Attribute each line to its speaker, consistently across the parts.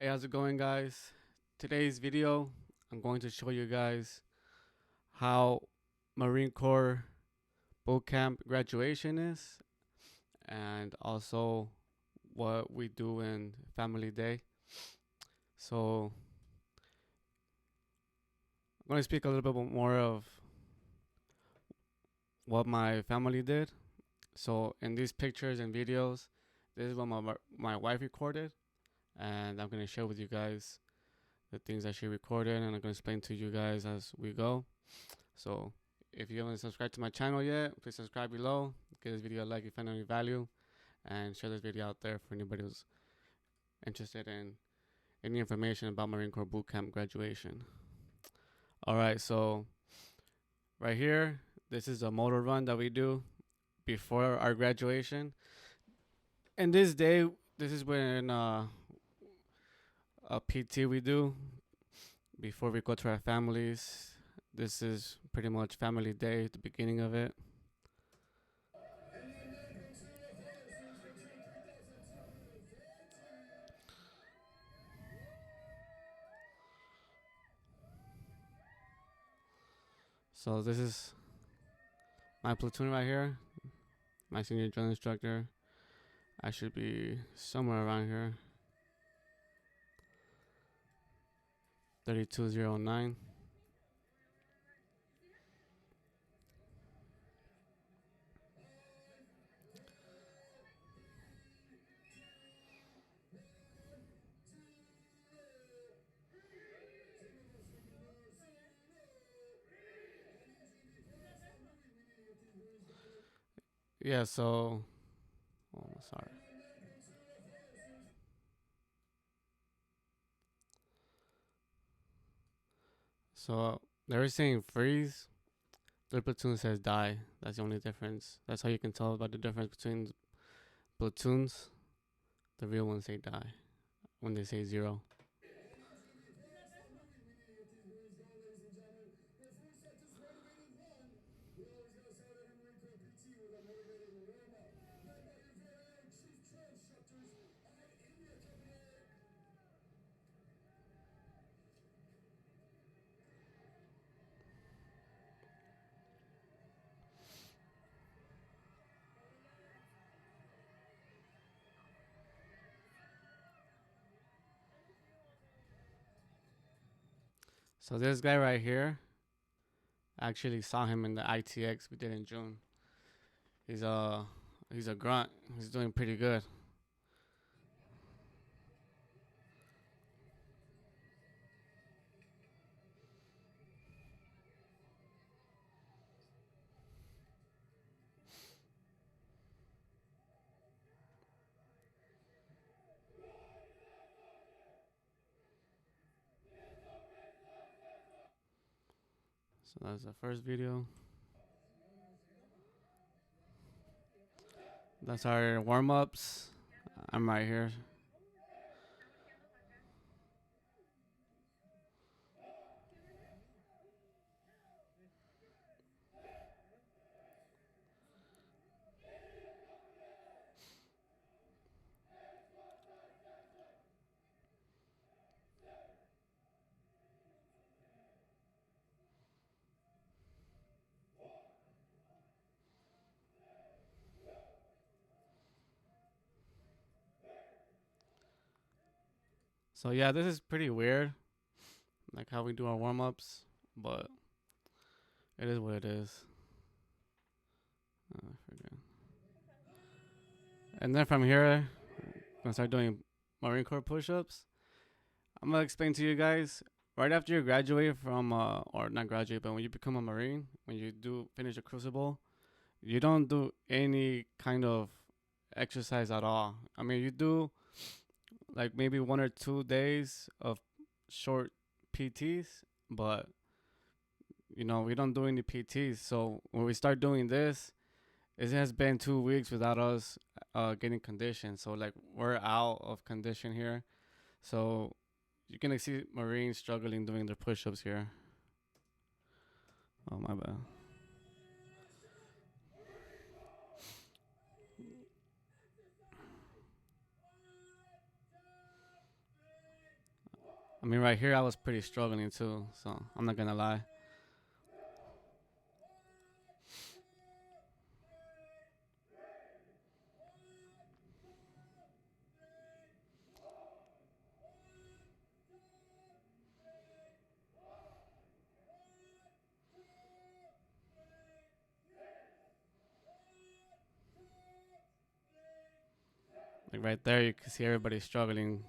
Speaker 1: Hey, how's it going, guys? Today's video, I'm going to show you guys how Marine Corps Bootcamp graduation is, and also what we do in Family Day. So, I'm going to speak a little bit more of what my family did. So, in these pictures and videos, this is what my wife recorded, and I'm going to share with you guys the things that she recorded, and I'm going to explain to you guys as we go. So if you haven't subscribed to my channel yet, please subscribe below. Give this video a like if you find any value, and share this video out there for anybody who's interested in any information about Marine Corps Bootcamp graduation. Alright, so right here, this is a motor run that we do before our graduation. And this day, this is when a PT we do before we go to our families. This is pretty much family day, the beginning of it. So this is my platoon right here, my senior drill instructor. I should be somewhere around here. 3209. Yeah, so sorry. So they were saying freeze. Their platoon says die. That's the only difference. That's how you can tell about the difference between platoons. The real ones say die when they say zero. So this guy right here, I actually saw him in the ITX we did in June. He's a grunt. He's doing pretty good. So that's the first video. That's our warm-ups. I'm right here. So yeah, this is pretty weird, like how we do our warm-ups, but it is what it is. I forget. And then from here, I'm gonna start doing Marine Corps push-ups. I'm gonna explain to you guys. Right after you graduate from, or not graduate, but when you become a Marine, when you do finish a crucible, you don't do any kind of exercise at all. I mean, you do like maybe 1 or 2 days of short PTs, but we don't do any PTs. So when we start doing this, it has been 2 weeks without us getting conditioned. So like we're out of condition here. So you're gonna see Marines struggling doing their push-ups here. Oh my bad. I mean, right here I was pretty struggling too, so I'm not gonna lie. Like right there, you can see everybody struggling.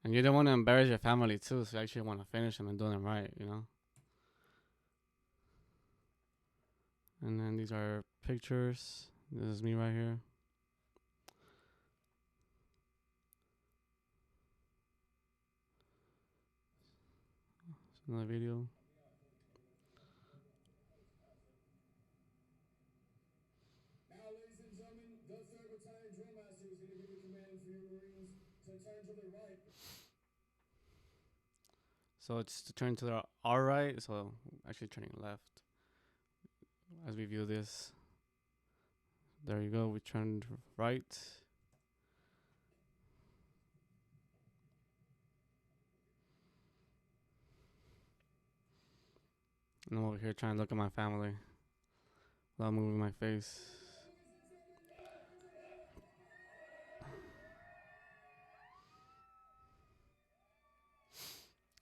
Speaker 1: And you don't want to embarrass your family too, so you actually want to finish them and do them right, you know? And then these are pictures. This is me right here. Another video.
Speaker 2: Now, ladies and gentlemen, the 3rd Battalion Drill Master is going to give the command for your Marines to turn to the right.
Speaker 1: So it's to turn to the our right, so actually turning left as we view this. There you go, we turned right. And I'm over here trying to look at my family without moving my face.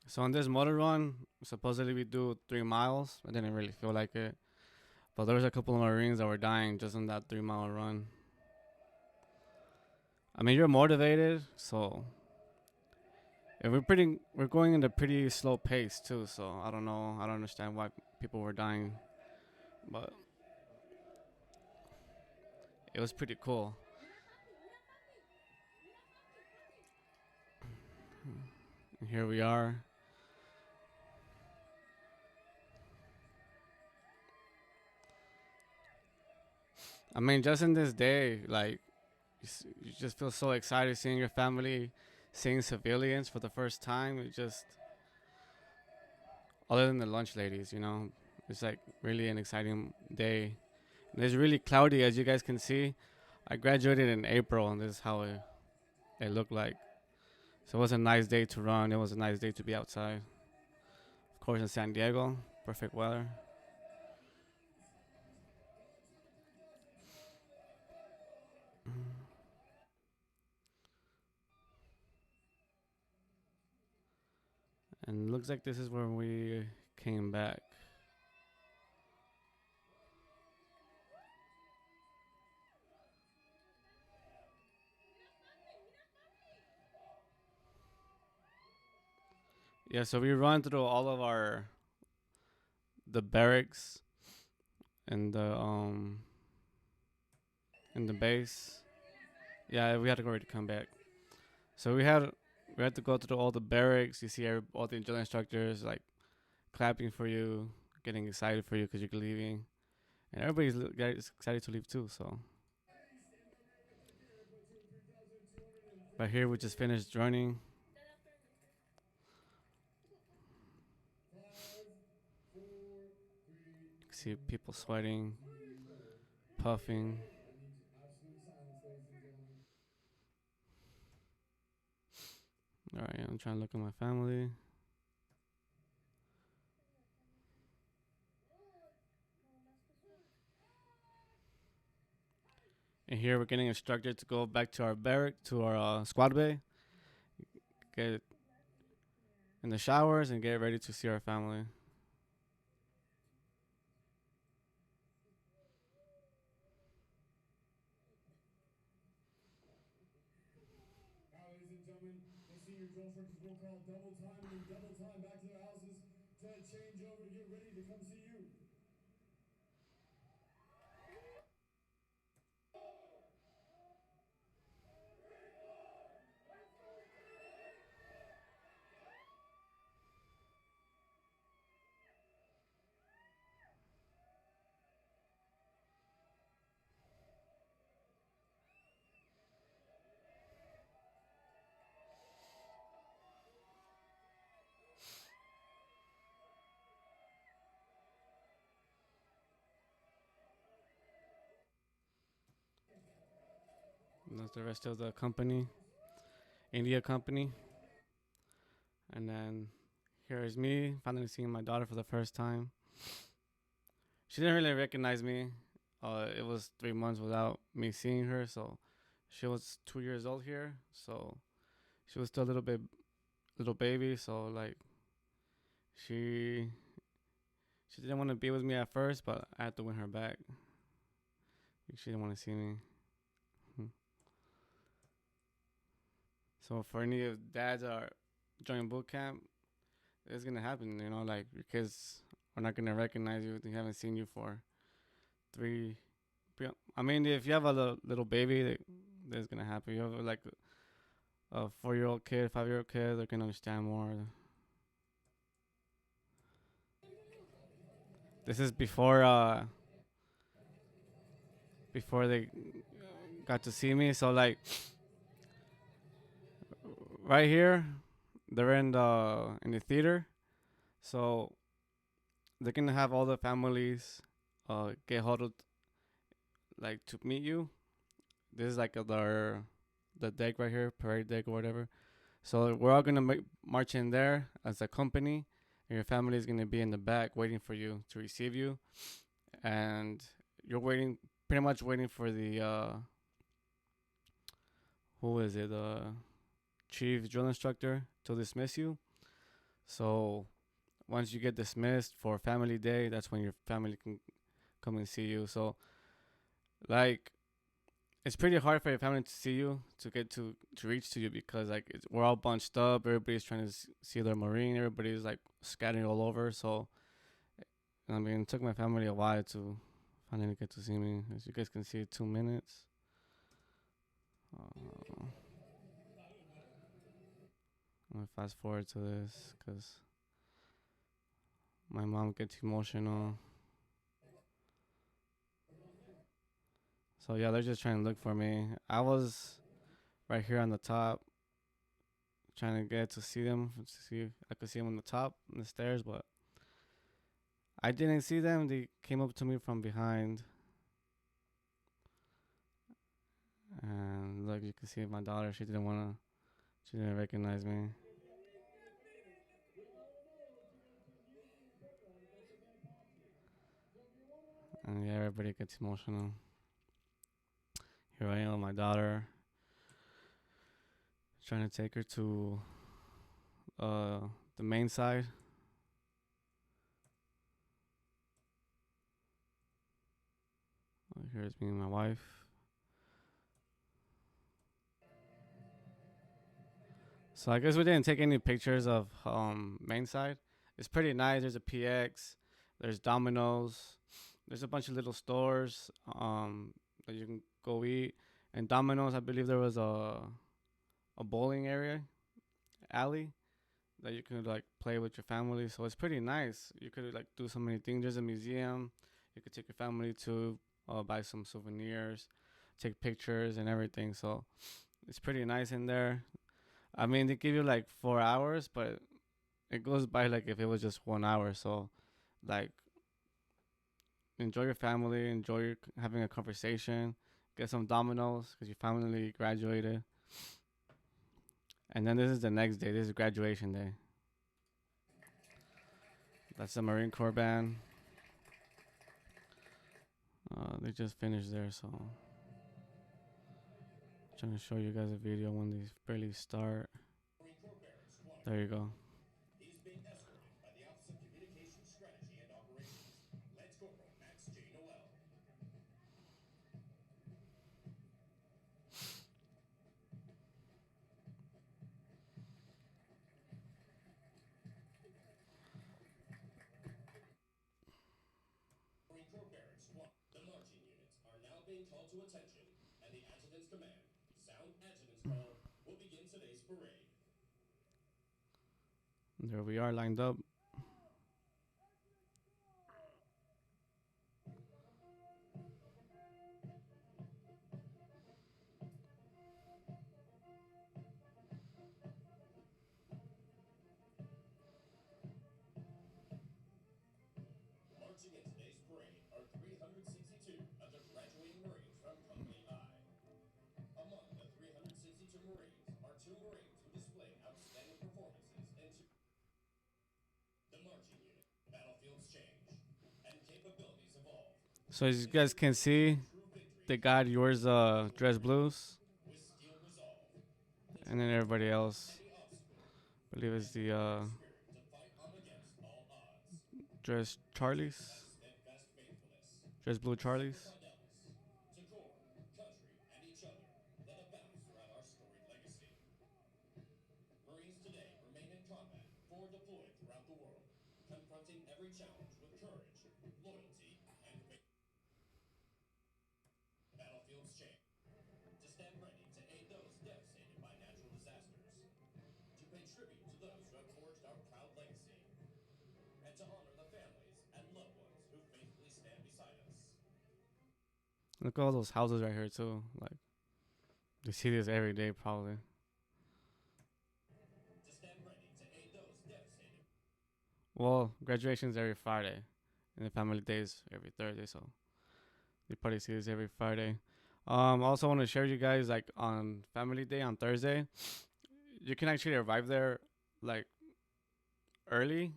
Speaker 1: So on this motor run, supposedly we do 3 miles. I didn't really feel like it. But there was a couple of Marines that were dying just on that 3 mile run. I mean, you're motivated, so and we're going at a pretty slow pace too. So I don't know. I don't understand why people were dying, but it was pretty cool. And here we are. I mean, just in this day, like you just feel so excited seeing your family, seeing civilians for the first time. It just, other than the lunch ladies, you know, it's like really an exciting day. And it's really cloudy, as you guys can see. I graduated in April, and this is how it looked like. So it was a nice day to run. It was a nice day to be outside. Of course, in San Diego, perfect weather. And it looks like this is where we came back. Yeah, so we run through all of the barracks and the in the base. Yeah, we had to go ready to come back. So we had to go through all the barracks. You see all the drill instructors like clapping for you, getting excited for you because you're leaving, and everybody's excited to leave too. So, but here we just finished running. You can see people sweating, puffing. All right, I'm trying to look at my family. And here we're getting instructed to go back to our barrack, to our squad bay, get in the showers, and get ready to see our family.
Speaker 2: Now, ladies and gentlemen, the senior drill instructors will call double time and then double time back to their houses to change over to get ready to come see you.
Speaker 1: And that's the rest of the company, India company. And then here is me finally seeing my daughter for the first time. She didn't really recognize me. It was 3 months without me seeing her, so she was 2 years old here. So she was still a little baby. So like she she didn't want to be with me at first, but I had to win her back. She didn't want to see me. So for any of dads that are joining boot camp, it's gonna happen. You know, like your kids are not gonna recognize you. They haven't seen you for three. I mean, if you have a little baby, that's gonna happen. You have like a 4-year-old kid, 5-year-old kid, they can understand more. This is before they got to see me. So like right here, they're in the theater. So they're gonna have all the families get huddled like to meet you. This is like the deck right here, parade deck or whatever. So we're all gonna march in there as a company, and your family is gonna be in the back waiting for you to receive you, and you're pretty much waiting for the who is it, chief drill instructor to dismiss you. So once you get dismissed for family day, that's when your family can come and see you. So like it's pretty hard for your family to see you, to get to reach to you, because like we're all bunched up. Everybody's trying to see their Marine. Everybody's like scattered all over. So I mean, it took my family a while to finally get to see me. As you guys can see, 2 minutes. I'm gonna fast forward to this because my mom gets emotional. So yeah, they're just trying to look for me. I was right here on the top, trying to get to see them, to see if I could see them on the top on the stairs, but I didn't see them. They came up to me from behind, and look, you can see my daughter. She didn't recognize me. And yeah, everybody gets emotional. Here I am with my daughter, trying to take her to uh the main side. Here's me and my wife. So I guess we didn't take any pictures of main side. It's pretty nice. There's a PX, there's Domino's, there's a bunch of little stores that you can go eat. And Domino's, I believe there was a bowling area alley that you could like play with your family. So it's pretty nice. You could like do so many things. There's a museum. You could take your family to buy some souvenirs, take pictures and everything. So it's pretty nice in there. I mean, they give you like 4 hours, but it goes by like if it was just 1 hour. So, like, enjoy your family, having a conversation, get some Dominoes because you finally graduated. And then this is the next day. This is graduation day. That's the Marine Corps band. They just finished there, so I'm trying to show you guys a video when they barely start. There you go. He's being escorted by the Office of Communications Strategy and Operations. Lance Corporal Max J. Noel. Marine Corps Barracks 1. The marching units are now being called to attention, and the adjutant's command, sound adjutant's call, will begin today's parade. There we are lined up. Marching in today's parade are 362 of the graduating Marines from Company I. Among So as you guys can see, they got yours dress blues, and then everybody else, I believe is the dress Charlies, dress blue Charlies. Look at all those houses right here too. Like you see this every day probably. Well, graduation's every Friday, and the family days every Thursday. So you probably see this every Friday. Also want to share you guys like on Family Day on Thursday, you can actually arrive there like early,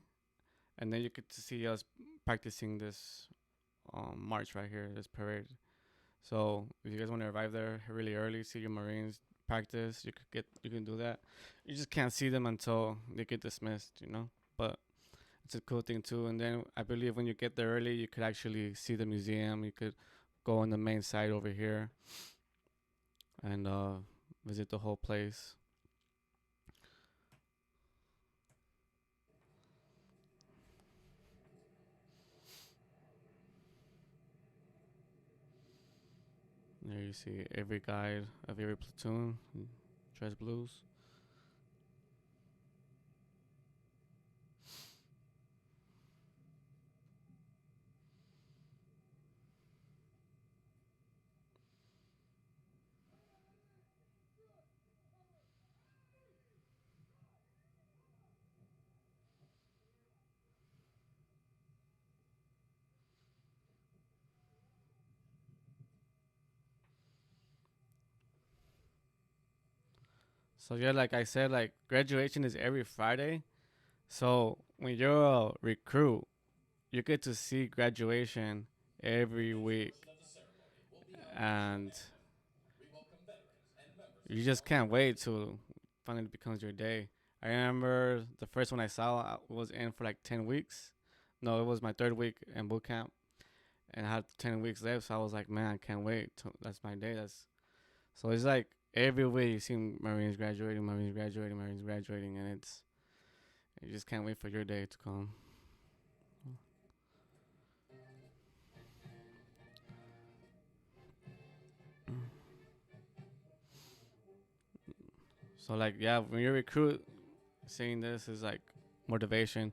Speaker 1: and then you get to see us practicing this march right here, this parade. So if you guys want to arrive there really early, see your Marines practice, you can do that. You just can't see them until they get dismissed, you know. But it's a cool thing too. And then I believe when you get there early, you could actually see the museum. You could go on the main site over here and visit the whole place. There you see every guide of every platoon, dress blues. So yeah, like I said, like graduation is every Friday. So when you're a recruit, you get to see graduation every week, and you just can't wait till finally becomes your day. I remember the first one I saw I was in for like 10 weeks. No, it was my third week in boot camp, and I had 10 weeks left. So I was like, man, I can't wait. That's my day. That's so it's like every week you see Marines graduating, Marines graduating, Marines graduating, and it's you just can't wait for your day to come. So like yeah, when you recruit, seeing this is like motivation.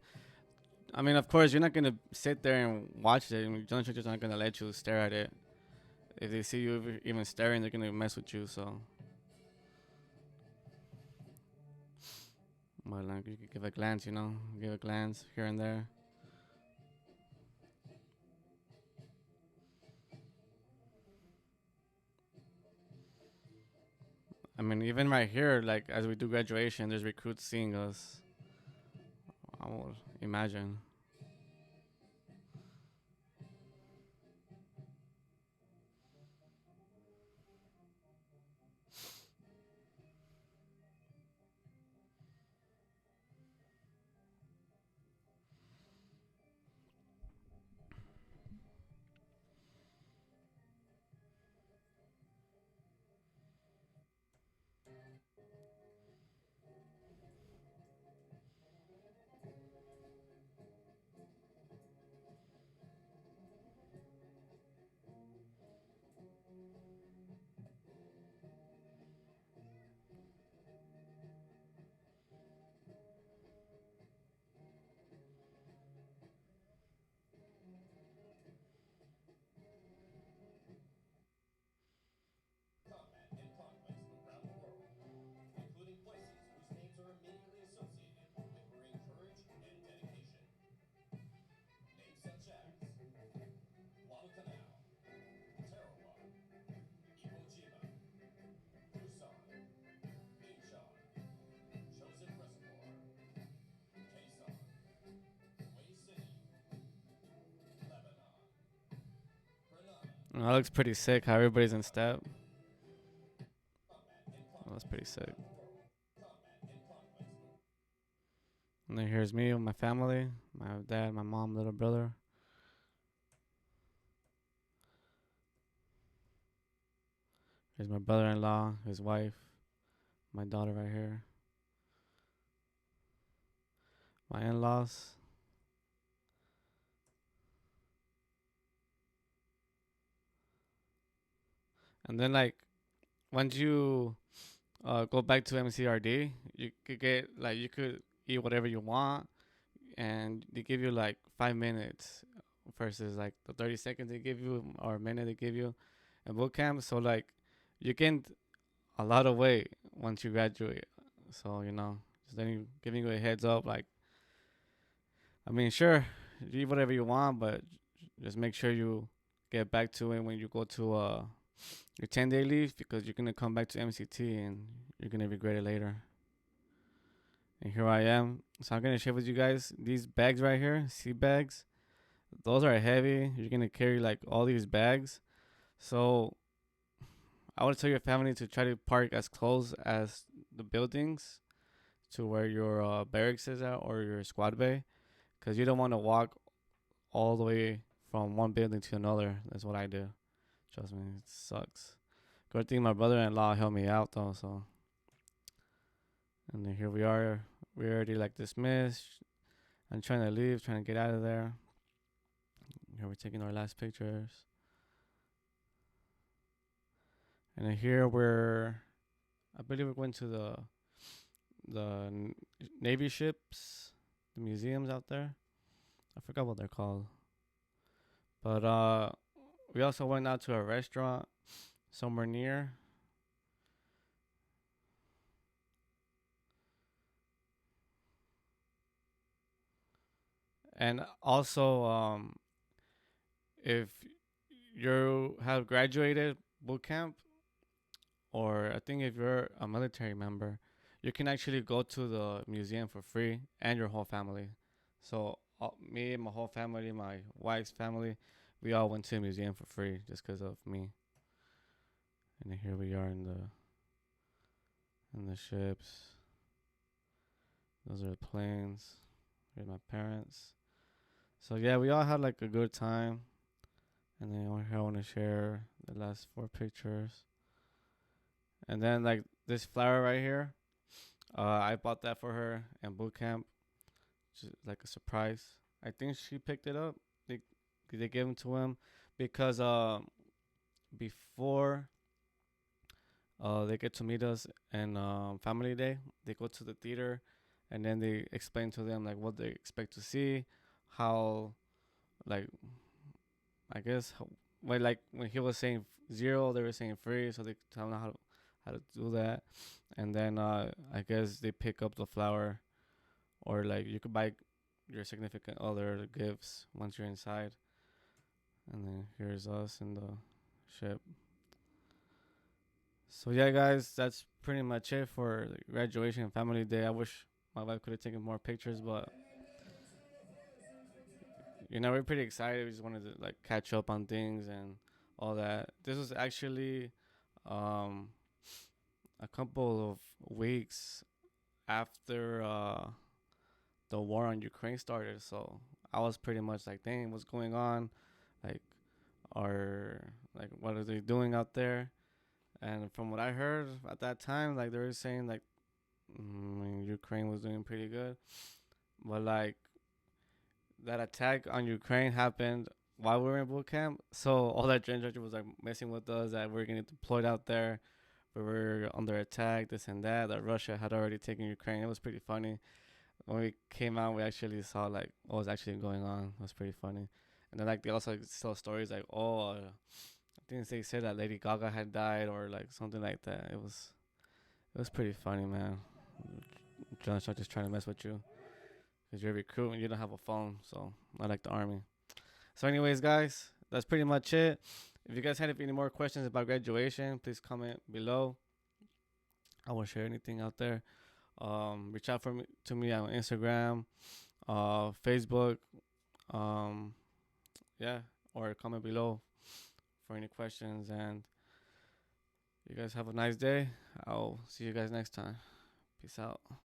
Speaker 1: I mean, of course, you're not gonna sit there and watch it. I mean, John Church not gonna let you stare at it. If they see you even staring, they're gonna mess with you. So, but like you could give a glance, you know, give a glance here and there. I mean, even right here, like as we do graduation, there's recruits seeing us. I would imagine. That looks pretty sick. How everybody's in step. That's pretty sick. And then here's me with my family, my dad, my mom, little brother. Here's my brother-in-law, his wife, my daughter right here, my in-laws. And then like once you go back to MCRD, you could get like you could eat whatever you want, and they give you like 5 minutes versus like the 30 seconds they give you or a minute they give you in boot camp. So like you gain a lot of weight once you graduate. So just giving you a heads up. Like I mean, sure, you eat whatever you want, but just make sure you get back to it when you go to your 10-day leave, because you're gonna come back to MCT and you're gonna regret it later. And here I am. So I'm gonna share with you guys these bags right here, sea bags. Those are heavy. You're gonna carry like all these bags. So I would tell your family to try to park as close as the buildings to where your barracks is at or your squad bay, because you don't want to walk all the way from one building to another. That's what I do. Trust me, it sucks. Good thing my brother-in-law helped me out though. So, and then here we are. We already like dismissed. I'm trying to leave, trying to get out of there. Here we're taking our last pictures. And then here I believe we're going to the Navy ships, the museums out there. I forgot what they're called. But we also went out to a restaurant somewhere near. And also, if you have graduated boot camp, or I think if you're a military member, you can actually go to the museum for free and your whole family. So me, my whole family, my wife's family, we all went to the museum for free just because of me. And here we are in the ships. Those are the planes. Here's my parents. So yeah, we all had like a good time. And then I want to share the last 4 pictures. And then like this flower right here, I bought that for her in boot camp, just like a surprise. I think she picked it up. They gave them to him because before they get to meet us and family day, they go to the theater, and then they explain to them like what they expect to see, how like I guess like when he was saying 0, they were saying free, so they tell them how to do that, and then I guess they pick up the flower, or like you could buy your significant other gifts once you're inside. And then here's us in the ship. So yeah, guys, that's pretty much it for the graduation and family day. I wish my wife could have taken more pictures, but we're pretty excited. We just wanted to like catch up on things and all that. This was actually um, a couple of weeks after the war on Ukraine started. So I was pretty much like, dang, what's going on? Like, what are they doing out there? And from what I heard at that time, like they were saying like Ukraine was doing pretty good, but like that attack on Ukraine happened while we were in boot camp. So all that generation was like messing with us that we're getting deployed out there, we were under attack, this and that. That Russia had already taken Ukraine. It was pretty funny. When we came out, we actually saw like what was actually going on. It was pretty funny. And then like they also tell stories like, I think they said that Lady Gaga had died or like something like that. It was pretty funny, man. John Shaw just trying to mess with you because you're a recruit and you don't have a phone. So not like the army. So anyways, guys, that's pretty much it. If you guys had any more questions about graduation, please comment below. I won't share anything out there. Reach out to me on Instagram, Facebook, yeah, or comment below for any questions. And you guys have a nice day. I'll see you guys next time. Peace out.